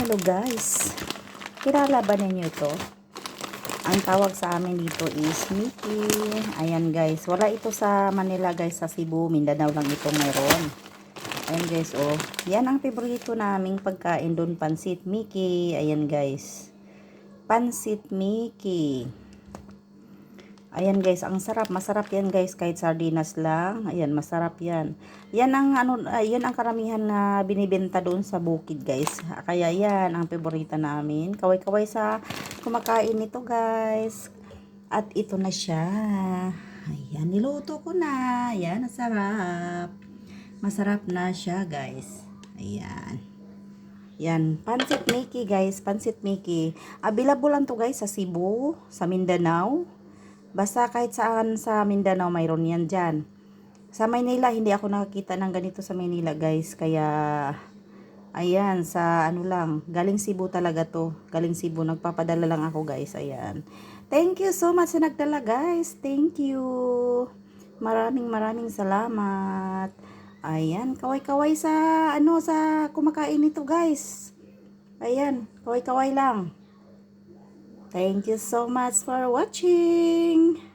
Hello guys, kilala ba ninyo ito? Ang tawag sa amin dito is Mickey. Ayan guys, wala ito sa Manila guys, sa Cebu, Mindanao lang ito mayroon. Ayan guys, oh, yan ang paborito naming pagkain doon, pansit Mickey. Ayan guys, pansit Mickey. Ayan guys, ang sarap, masarap yan guys, kahit sardinas lang. Ayan, masarap yan. Yan ang yan ang karamihan na binibenta doon sa bukid guys. Kaya yan ang paborito namin. Kaway-kaway sa kumakain nito guys. At ito na siya. Ayan, niluto ko na. Ayan, masarap. Masarap na siya guys. Ayan. Yan, pansit Mickey guys, pansit Mickey. Available lang to guys sa Cebu, sa Mindanao. Basta kahit saan sa Mindanao mayroon yan dyan. Sa Maynila, hindi ako nakakita ng ganito sa Maynila guys. Kaya, ayan, sa ano lang, galing Cebu talaga to. Galing Cebu, nagpapadala lang ako guys. Ayan. Thank you so much sa nagdala guys. Thank you. Maraming salamat. Ayan, kaway-kaway sa, ano, sa kumakain nito guys. Ayan, kaway-kaway lang. Thank you so much for watching.